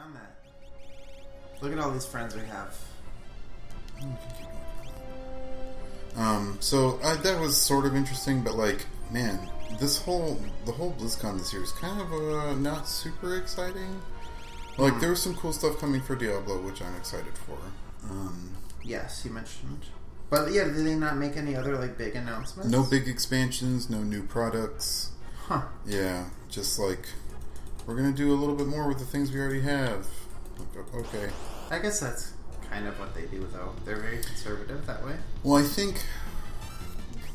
on that. Look at all these friends we have. So that was sort of interesting, but like, man, the whole BlizzCon this year is kind of not super exciting. Like, there was some cool stuff coming for Diablo, which I'm excited for. Yes, you mentioned. But yeah, did they not make any other like big announcements? No big expansions, no new products. Huh. Yeah, just like, we're gonna do a little bit more with the things we already have. Okay. I guess that's kind of what they do, though. They're very conservative that way. Well, I think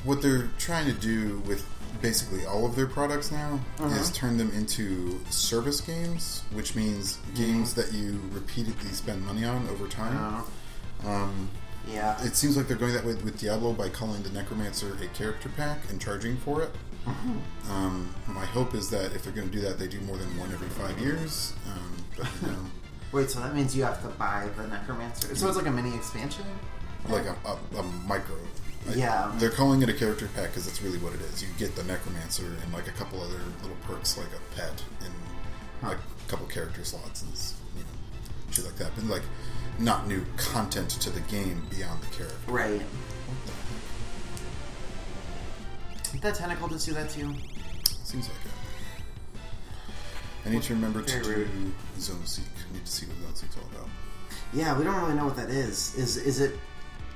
what they're trying to do with basically all of their products now is turn them into service games, which means games that you repeatedly spend money on over time. Yeah. It seems like they're going that way with Diablo by calling the Necromancer a character pack and charging for it. My hope is that if they're going to do that, they do more than one every 5 years. But, you know. Wait, so that means you have to buy the Necromancer? So it's like a mini expansion? Like a micro. Yeah. They're calling it a character pack because that's really what it is. You get the Necromancer and like a couple other little perks like a pet and like a couple character slots and shit like that. But like not new content to the game beyond the character. Right. Did that tentacle just do that to you? Seems like it. I need to remember to rude. do Zone Seek. I need to see what Zone Seek's all about. Yeah, we don't really know what that is. Is it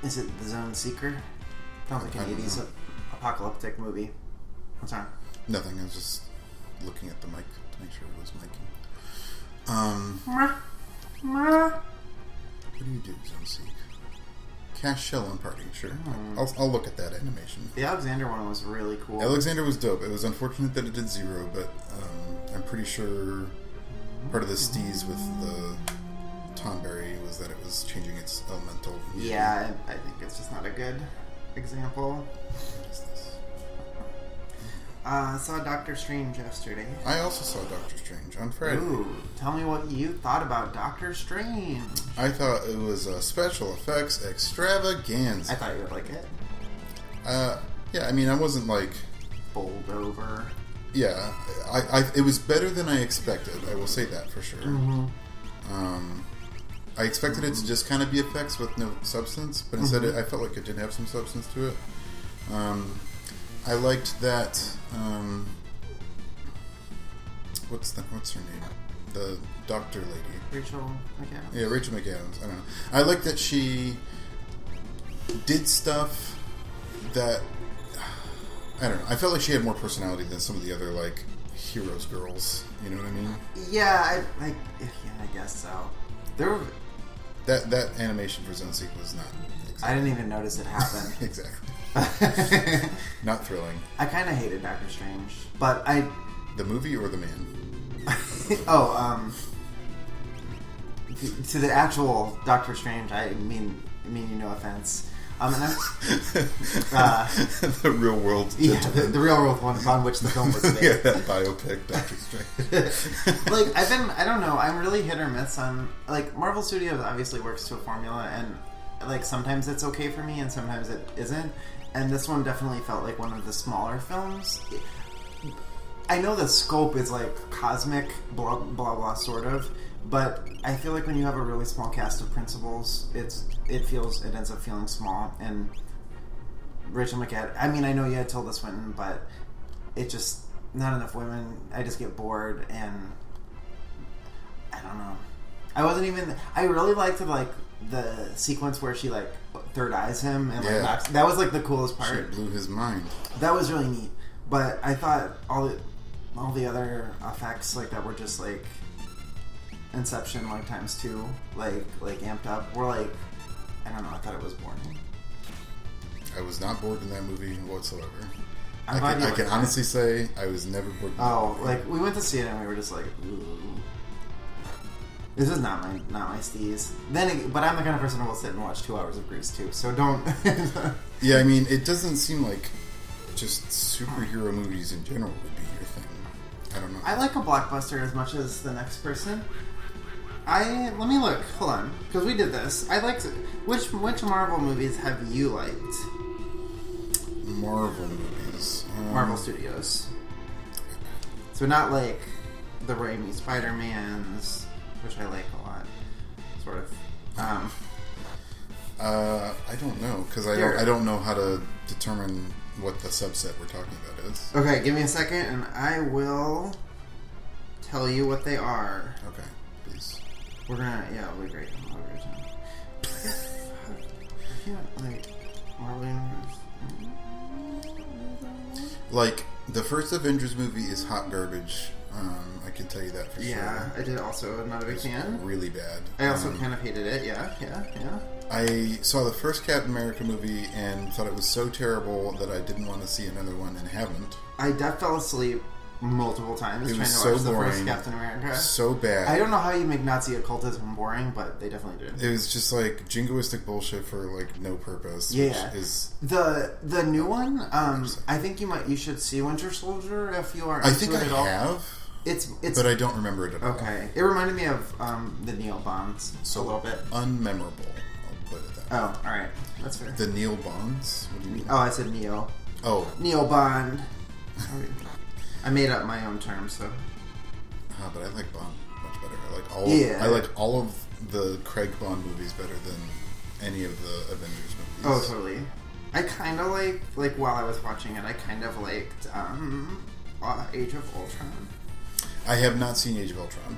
the Zone Seeker? Sounds like an 80s apocalyptic movie. What's wrong? Nothing. I was just looking at the mic to make sure it was miking. What do you do, Zone Seek? Cast Shell and Party, sure. I'll look at that animation. The Alexander one was really cool. Alexander was dope. It was unfortunate that it did 0, but I'm pretty sure part of the steez with the Tonberry was that it was changing its elemental. Yeah, I think it's just not a good example. What is this? I saw Doctor Strange yesterday. I also saw Doctor Strange on Friday. Ooh, tell me what you thought about Doctor Strange. I thought it was a special effects extravaganza. I thought you would like it. Yeah, I mean, I wasn't like... Bowled over. Yeah, it was better than I expected. I will say that for sure. I expected it to just kind of be effects with no substance, but instead I felt like it did have some substance to it. I liked that. What's her name? The doctor lady. Rachel McAdams. Yeah, Rachel McAdams. I don't know. I like that she did stuff that I don't know. I felt like she had more personality than some of the other like heroes girls. You know what I mean? Yeah, I guess so. There were... That animation for Zone Seek was not. I didn't even notice it happen. Exactly. Not thrilling. I kind of hated Doctor Strange, but The movie or the man? To the actual Doctor Strange, I mean you no offense. The real world. Yeah, the real world one on which the film was based. Yeah, that biopic, Doctor Strange. Like, I don't know, I'm really hit or miss on, like, Marvel Studios obviously works to a formula, and, like, sometimes it's okay for me, and sometimes it isn't, and this one definitely felt like one of the smaller films. I know the scope is, like, cosmic, blah, blah, blah, sort of, but I feel like when you have a really small cast of principals, it ends up feeling small, and Rachel McAdams, I mean, I know you had Tilda Swinton, but it just, not enough women, I just get bored, and I don't know. I really liked the sequence where she, like, third eyes him, and that was, like, the coolest part. She blew his mind. That was really neat, but I thought all the other effects, like, that were just, like, Inception, like, times 2, like amped up, were, like, I don't know, I thought it was boring. I was not bored in that movie whatsoever. I can honestly say I was never bored. Like, we went to see it and we were just like, ooh. This is not my steez. But I'm the kind of person who will sit and watch 2 hours of Grease too, so don't... Yeah, I mean, it doesn't seem like just superhero movies in general would be your thing. I don't know. I like a blockbuster as much as the next person. Let me look. Hold on, because we did this. I liked... Which Marvel movies have you liked? Marvel movies. Marvel Studios. So not like the Raimi Spider-Mans which I like a lot, sort of. I don't know, because I don't know how to determine what the subset we're talking about is. Okay, give me a second, and I will tell you what they are. Okay, please. We're gonna, yeah, we'll be great. I can't, like, Marvel. Like, the first Avengers movie is hot garbage. I can tell you that for sure. Yeah, I did also. Not a big fan. Really bad. I also kind of hated it. Yeah. I saw the first Captain America movie and thought it was so terrible that I didn't want to see another one and haven't. I fell asleep multiple times trying to watch the first Captain America. So bad. I don't know how you make Nazi occultism boring, but they definitely did. It was just like jingoistic bullshit for like no purpose. Yeah. Which is the new one. I think you should see Winter Soldier if you are. I think I it at all. have. It's but I don't remember it at all. Okay, it reminded me of the Neil Bonds a little bit. Unmemorable. I'll put it that way. Oh, all right, that's fair. The Neil Bonds. What do you mean? Oh, I said Neo. Oh, Neil Bond. I made up my own term, so. But I like Bond much better. I like all of the Craig Bond movies better than any of the Avengers movies. Oh, totally. I kind of like while I was watching it, I kind of liked Age of Ultron. I have not seen Age of Ultron.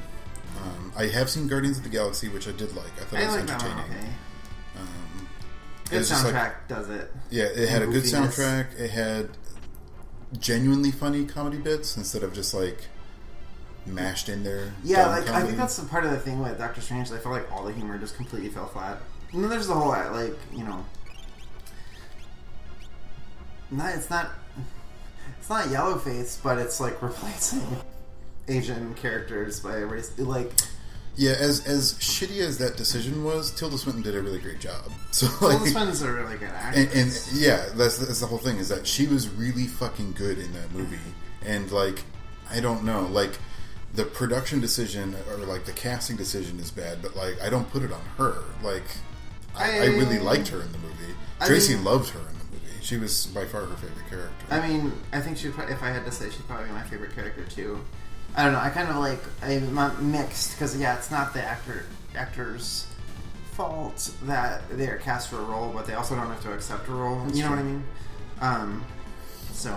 I have seen Guardians of the Galaxy, which I did like. I thought it was entertaining. That one, okay. It Good was just soundtrack does it. Yeah, it had a good soundtrack. It had genuinely funny comedy bits instead of just like mashed in there. Yeah, like comedy. I think that's the part of the thing with Doctor Strange. I felt like all the humor just completely fell flat. And then there's the whole it's not Yellowface, but it's like replacing Asian characters by a race like. Yeah, as shitty as that decision was, Tilda Swinton did a really great job. So Tilda Swinton's a really good actress. And yeah, that's the whole thing, is that she was really fucking good in that movie. And like, I don't know, like the production decision or like the casting decision is bad, but like I don't put it on her. Like I really liked her in the movie. Tracy loved her in the movie. She was by far her favorite character. I mean, I think if I had to say, she'd probably be my favorite character too. I don't know. I kind of like. I'm mixed because it's not the actor's fault that they are cast for a role, but they also don't have to accept a role. That's true. What I mean? So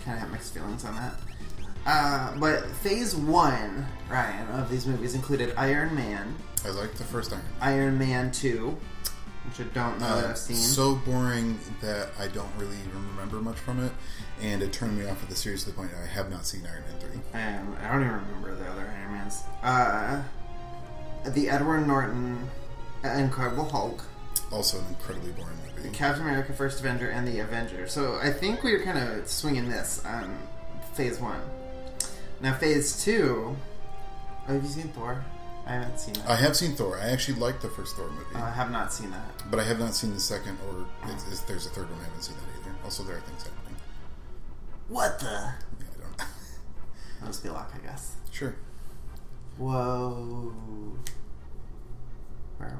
kind of have mixed feelings on that. But Phase 1, Ryan, of these movies included Iron Man. I liked the first Iron Man. Iron Man 2, which I don't know that I've seen. So boring that I don't really even remember much from it. And it turned me off of the series to the point that I have not seen Iron Man 3. I don't even remember the other Iron Mans. The Edward Norton Incredible Hulk. Also an incredibly boring movie. Captain America, First Avenger, and the Avengers. So I think we were kind of swinging this on Phase 1. Now Phase 2... have you seen Thor? I haven't seen that. I have seen Thor. I actually liked the first Thor movie. I have not seen that. But I have not seen the second, or there's a third one. I haven't seen that either. Also, there are things happening. What the? Yeah, I don't know. That must be a lock, I guess. Sure. Whoa. Where are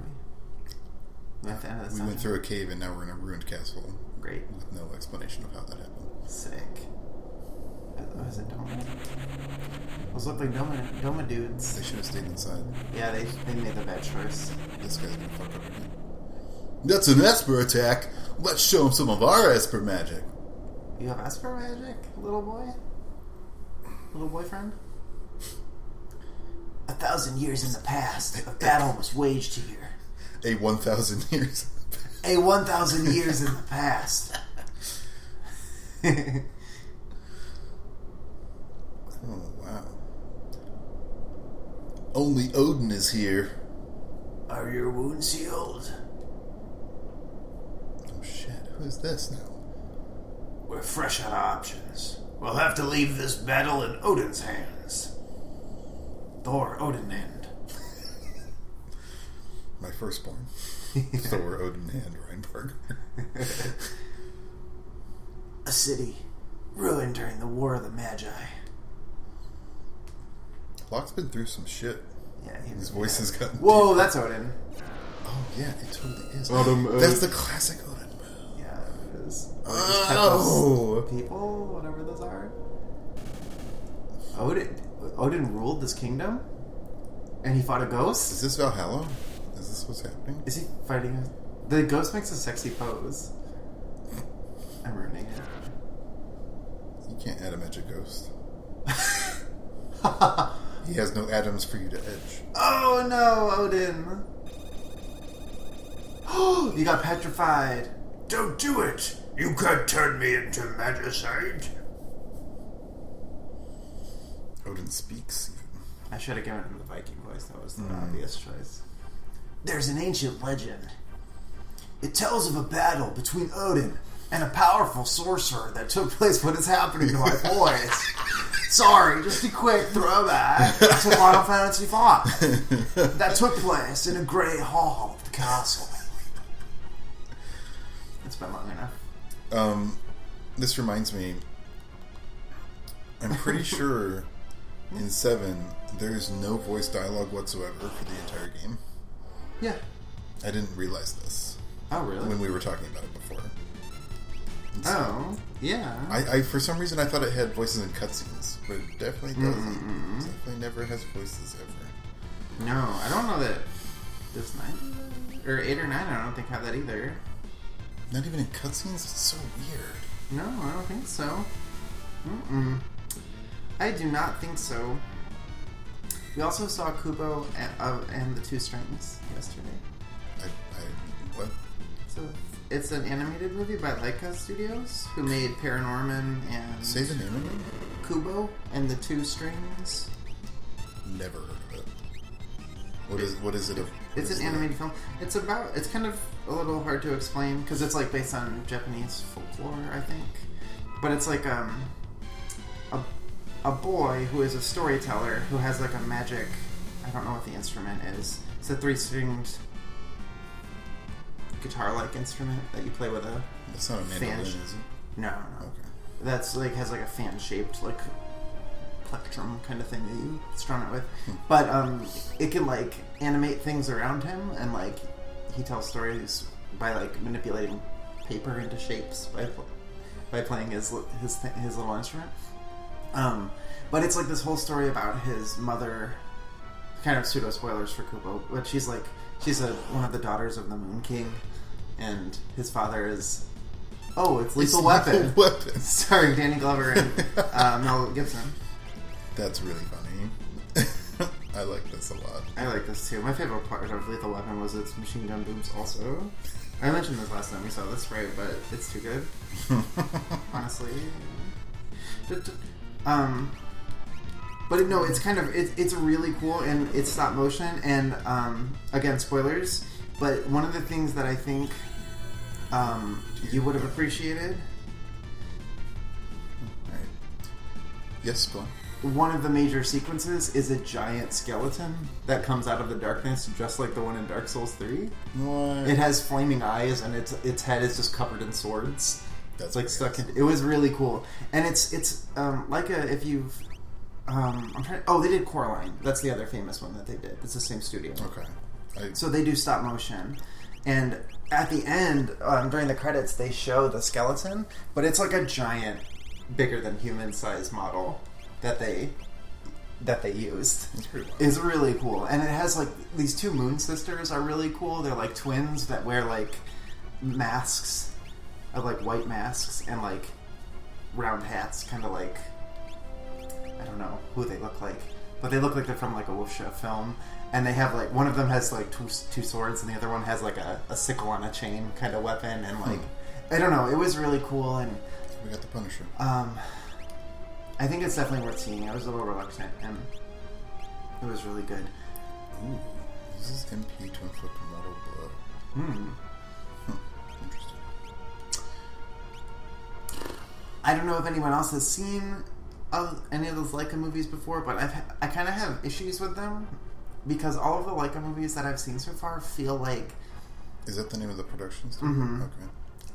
we? At the end of the we went through a cave and now we're in a ruined castle. Great. With no explanation of how that happened. Sick. Was it Doma? Those look like Doma dudes. They should have stayed inside. Yeah, they made the bad choice. This guy's gonna fuck up again. That's an Esper attack! Let's show him some of our Esper magic! You have Esper magic, little boy? Little boyfriend? 1,000 years in the past, a battle was waged here. A 1,000 years. A 1,000 years in the past. Oh, wow. Only Odin is here. Are your wounds healed? Oh shit, who is this now? We're fresh out of options. We'll have to leave this battle in Odin's hands. Thor, Odin hand. My firstborn. Thor, Odin hand, Reinberg. A city ruined during the War of the Magi. Locke's been through some shit. Yeah, his voice has gotten Whoa, deeper. That's Odin. Oh yeah, it totally is. That's the classic Odin. Yeah, it is. Oh! People, whatever those are. Odin ruled this kingdom? And he fought a ghost? Is this Valhalla? Is this what's happening? Is he fighting the ghost makes a sexy pose. I'm ruining it. You can't add a magic ghost. He has no atoms for you to edge. Oh no, Odin! Oh, you got petrified. Don't do it! You can't turn me into magicite. Odin speaks. I should have given him the Viking voice. That was the obvious choice. There's an ancient legend. It tells of a battle between Odin and a powerful sorcerer that took place. What is happening to my voice? Sorry, just a quick throwback to Final Fantasy V. That took place in a great hall of the castle. It's been long enough. This reminds me, I'm pretty sure in 7 there's no voice dialogue whatsoever for the entire game. Yeah. I didn't realize this. Oh, really? When we were talking about it before. Oh, yeah. I for some reason I thought it had voices in cutscenes, but it definitely doesn't. It definitely never has voices ever. No, I don't know that this 9 or 8 or 9. I don't think have that either. Not even in cutscenes. It's so weird. No, I don't think so. I do not think so. We also saw Kubo and the 2 Strings yesterday. What? So it's an animated movie by Laika Studios, who made Paranorman and Say the name again. Kubo and the 2 Strings. Never heard of it. What is it? It's an animated film. It's kind of a little hard to explain because it's like based on Japanese folklore, I think. But it's like a boy who is a storyteller who has like a magic. I don't know what the instrument is. It's a 3-stringed guitar-like instrument that you play with a. That's not a mandolin, is it? No. Okay. That's like has like a fan-shaped like plectrum kind of thing that you strum it with. But it can like animate things around him, and like he tells stories by like manipulating paper into shapes by playing his little instrument. But it's like this whole story about his mother. Kind of pseudo spoilers for Kubo, but she's one of the daughters of the Moon King, and his father is. Oh, it's Lethal Weapon. Starring Danny Glover and Mel Gibson. That's really funny. I like this a lot. I like this too. My favorite part of Lethal Weapon was its machine gun boobs also. I mentioned this last time we saw this, right? But it's too good. Honestly. But no, it's kind of it's really cool, and it's stop motion, and again, spoilers. But one of the things that I think you would have appreciated. Right. Yes, go on. One of the major sequences is a giant skeleton that comes out of the darkness, just like the one in Dark Souls 3. What? It has flaming eyes, and its head is just covered in swords. That's like stuck in. It was really cool, and it's like if you've. They did Coraline. That's the other famous one that they did. It's the same studio. Okay. So they do stop motion, and at the end, during the credits, they show the skeleton, but it's like a giant, bigger than human size model that they used. That's pretty cool. It's really cool, and it has like these 2 moon sisters are really cool. They're like twins that wear like masks, like white masks and like round hats, kind of like. I don't know who they look like, but they look like they're from like a wuxia film, and they have like one of them has like two swords, and the other one has like a sickle on a chain kind of weapon, and like I don't know, it was really cool, and we got the Punisher. I think it's definitely worth seeing. I was a little reluctant, and it was really good. Ooh, this is MP to inflict mortal blow. Interesting. I don't know if anyone else has seen any of those Laika movies before, but I kind of have issues with them because all of the Laika movies that I've seen so far feel like. Is that the name of the production studio? Mm-hmm. Okay.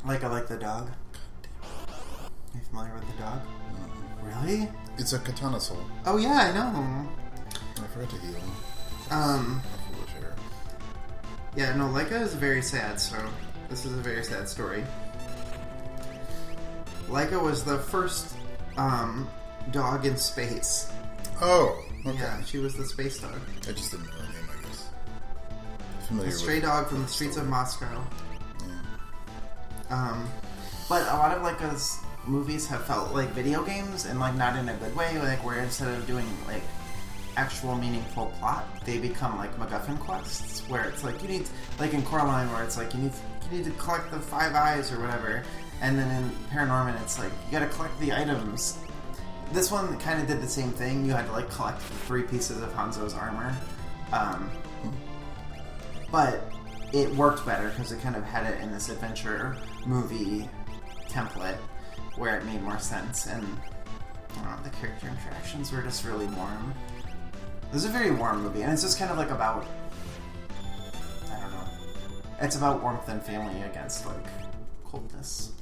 Like I Like the Dog. Are you familiar with the dog? Really? It's a katana soul. Oh yeah, I know. I forgot to heal. Foolish error. Yeah, no, Laika is very sad. So this is a very sad story. Laika was the first dog in space. Oh. Okay. Yeah, she was the space dog. I just didn't know her name, I guess. Familiar A stray with dog from her the streets story. of Moscow. Yeah. But a lot of like those movies have felt like video games, and like not in a good way. Like where instead of doing like actual meaningful plot, they become like MacGuffin quests, where it's like you need, like in Coraline, where it's like you need to collect the 5 eyes or whatever, and then in Paranorman, it's like you got to collect the items. This one kind of did the same thing. You had to like collect 3 pieces of Hanzo's armor, but it worked better because it kind of had it in this adventure movie template where it made more sense, and I don't know, the character interactions were just really warm. It was a very warm movie, and it's just kind of like about, I don't know, it's about warmth and family against like coldness.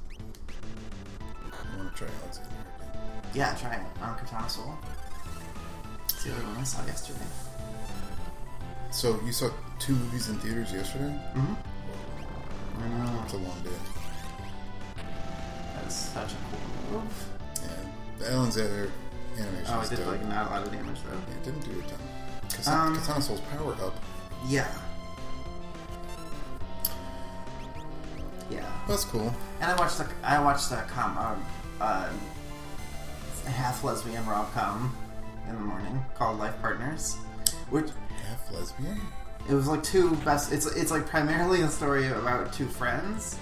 I want to try Alexander again. Yeah, try it on Katana Soul. It's the other one I saw yesterday. So you saw 2 movies in theaters yesterday? Mm-hmm. I know. It's a long day. That's such a cool move. Yeah. The Alexander animation Oh, is it did dope. like not a lot of damage though. Yeah, it didn't do a ton. Katana Soul's power up. Yeah. Yeah. That's cool. And I watched a half lesbian rom-com in the morning called Life Partners, which Half lesbian? it was like it's like primarily a story about 2 friends,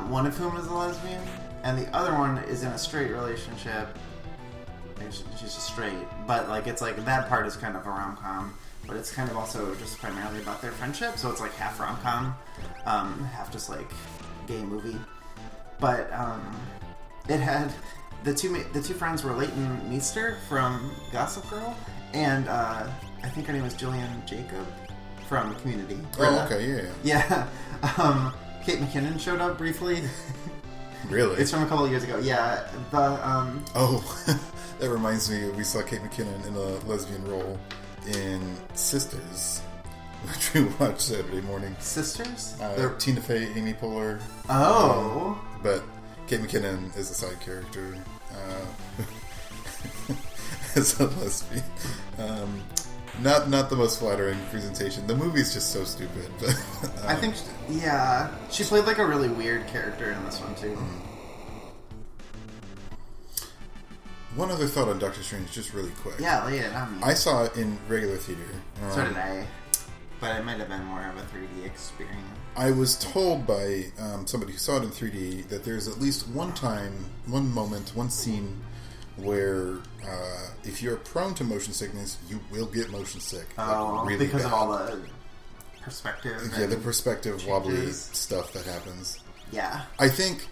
one of whom is a lesbian and the other one is in a straight relationship. She's just straight, but like it's like that part is kind of a rom-com, but it's kind of also just primarily about their friendship, so it's like half rom-com, half just like gay movie. But it had the two friends were Leighton Meester from Gossip Girl, and I think her name was Jillian Jacob from Community. Oh, okay, yeah. Yeah. Kate McKinnon showed up briefly. Really? It's from a couple of years ago. Yeah. The Oh, that reminds me, we saw Kate McKinnon in a lesbian role in Sisters, which we watched Saturday morning. Sisters? Tina Fey, Amy Poehler. Oh. But Kate McKinnon is a side character as a lesbian. Not the most flattering presentation. The movie's just so stupid. But, I think, yeah. She played like a really weird character in this one, too. One other thought on Doctor Strange, just really quick. Yeah, lay it on me. I saw it in regular theater. So did I. But it might have been more of a 3D experience. I was told by somebody who saw it in 3D that there's at least one time, one moment, one scene where if you're prone to motion sickness, you will get motion sick. Oh, like really because bad. of all the perspective. Yeah, the perspective wobbly changes. stuff that happens. Yeah. I think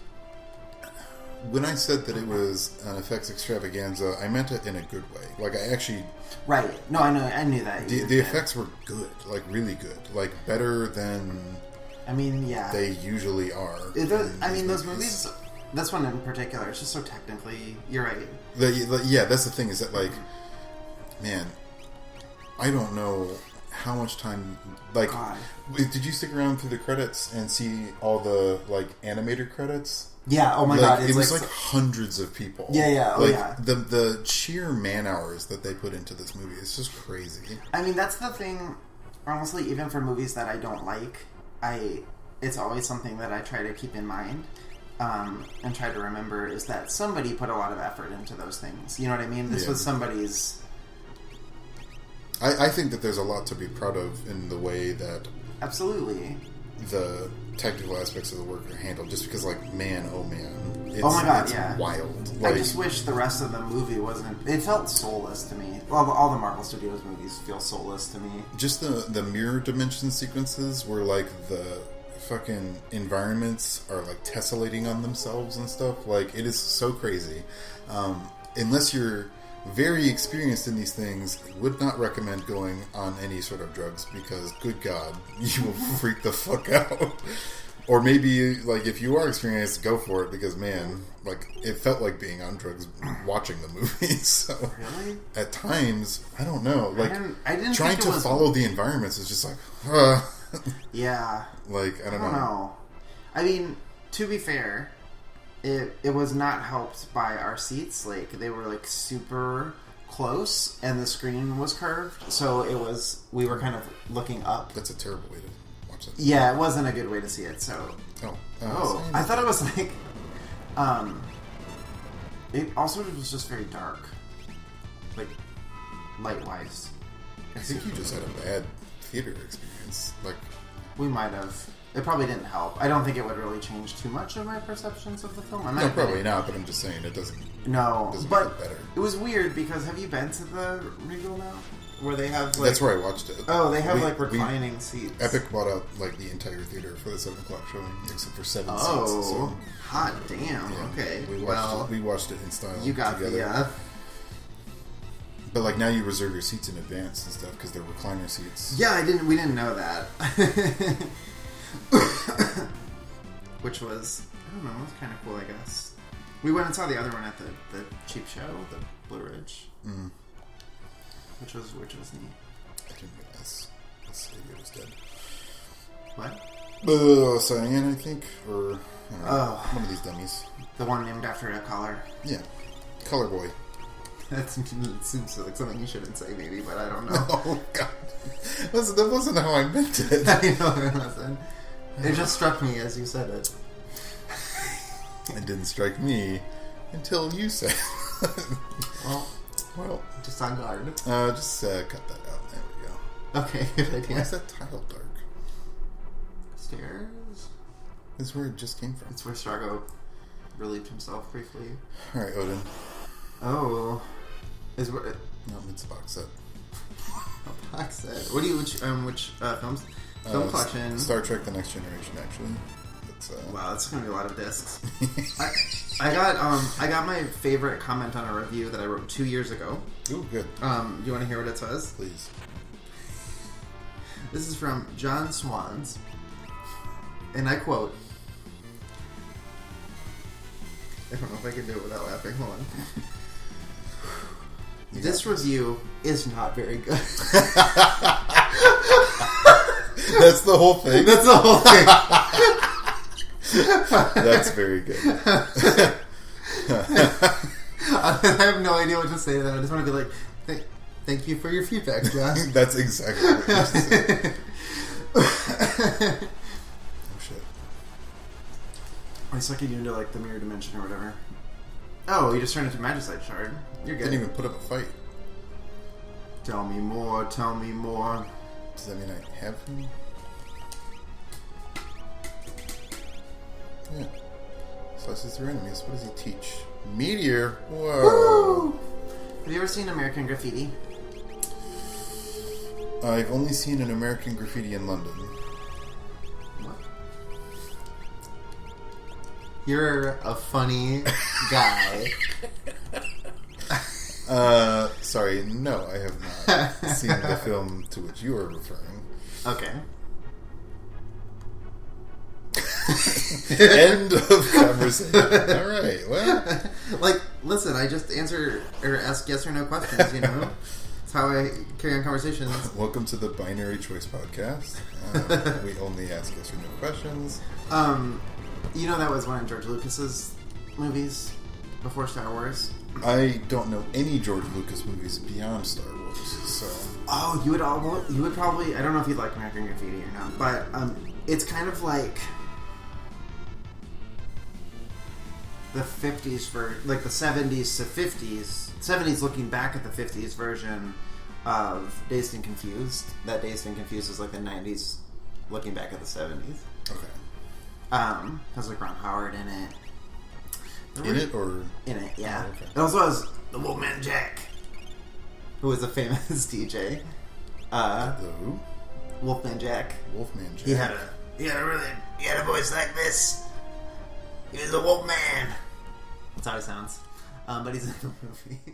when I said that it was an effects extravaganza, I meant it in a good way. Like, I actually... Right. No, I knew that. The effects were good. Like, really good. Like, better than... I mean, yeah. They usually are. Those movies... This one in particular, it's just so technically... You're right. Yeah, that's the thing, is that, like... Man, I don't know how much time... Like, God. did you stick around through the credits and see all the, like, animator credits? Yeah, oh my Like, god. it It's was like hundreds of people. Yeah, yeah, oh like, yeah. The sheer man hours that they put into this movie is just crazy. I mean, that's the thing, honestly, even for movies that I don't like, it's always something that I try to keep in mind, and try to remember, is that somebody put a lot of effort into those things. You know what I mean? This was somebody's... I think that there's a lot to be proud of in the way that... Absolutely. The technical aspects of the work are handled, just because, like, man, oh man, it's, oh my god, it's yeah, wild. Like, I just wish the rest of the movie wasn't. It felt soulless to me. All the Marvel Studios movies feel soulless to me. Just the mirror dimension sequences where, like, the fucking environments are, like, tessellating on themselves and stuff. Like, it is so crazy. Unless you're very experienced in these things, would not recommend going on any sort of drugs, because good god, you will freak the fuck out. Or maybe, like, if you are experienced, go for it, because man, like, it felt like being on drugs watching the movie. So Really? at times, I don't know, like, I didn't trying think to it was... follow the environments is just like, Yeah. like, I don't know. I mean, to be fair, it was not helped by our seats. Like, they were like super close, and the screen was curved, so we were kind of looking up. That's a terrible way to watch it. Yeah, it wasn't a good way to see it. So I thought it was like it also was just very dark, like light wise. I think you just had a bad theater experience. Like, we might have. It probably didn't help. I don't think it would really change too much of my perceptions of the film. No, probably not. But I'm just saying it doesn't. No, doesn't but make it better. it was weird because have you been to the Regal now, where they have like, That's where I watched it. Oh, they have like reclining seats. Epic bought out like the entire theater for the 7 o'clock showing, except for 7 seats. Oh, So, hot damn. yeah, Okay, we watched it in style. You got together. But like now you reserve your seats in advance and stuff because they're recliner seats. Yeah, we didn't know that. Which was, I don't know, it was kind of cool, I guess. We went and saw the other one at the cheap show, the Blue Ridge, which was neat. I didn't realize this idiot was dead. What? Cyan, I think, or I don't know, one of these dummies. The one named after a color. Yeah, Color Boy. That seems like something you shouldn't say, maybe, but I don't know. Oh God, that wasn't how I meant it. I know it wasn't. It just struck me as you said it. It didn't strike me until you said it. Well, just on guard. Just cut that out. There we go. Okay, good idea. Why is that tile dark? Stairs? This is where it just came from. It's where Strago relieved himself briefly. Alright, Odin. Oh. Is where... No, it's a box set. A box set. What do you... Which films? Film collection. Star Trek The Next Generation, actually. Wow, that's going to be a lot of discs. I got my favorite comment on a review that I wrote 2 years ago. Ooh, good. Do you want to hear what it says? Please. This is from John Swans. And I quote... I don't know if I can do it without laughing. Hold on. This review is not very good. That's the whole thing? That's the whole thing. That's very good. I have no idea what to say to that. I just want to be like, thank you for your feedback, John. That's exactly what you're saying. Oh, shit. I sucking you into, like, the mirror dimension or whatever. Oh, you just turned into Magicite Shard. You're good. Didn't even put up a fight. Tell me more, tell me more. Does that mean I have him? Yeah. Slices through enemies. What does he teach? Meteor? Whoa. Woo! Have you ever seen American Graffiti? I've only seen an American Graffiti in London. What? You're a funny guy. Sorry, no, I have not seen the film to which you are referring. Okay. End of conversation. Alright, well. Like, listen, I just answer or ask yes or no questions, you know? That's how I carry on conversations. Welcome to the Binary Choice Podcast. We only ask yes or no questions. You know that was one of George Lucas's movies before Star Wars? I don't know any George Lucas movies beyond Star Wars, so... Oh, you would probably... I don't know if you'd like American Graffiti or not, but it's kind of like the 50s like the 70s to 50s. 70s looking back at the 50s version of Dazed and Confused. That Dazed and Confused is like the 90s looking back at the 70s. Okay. Has like Ron Howard in it. In it, or...? In it, yeah. Oh, okay. It also has the Wolfman Jack, who was a famous DJ. Who? Wolfman Jack. Wolfman Jack. He had a voice like this. He was a wolf man. That's how he sounds. But he's in the movie.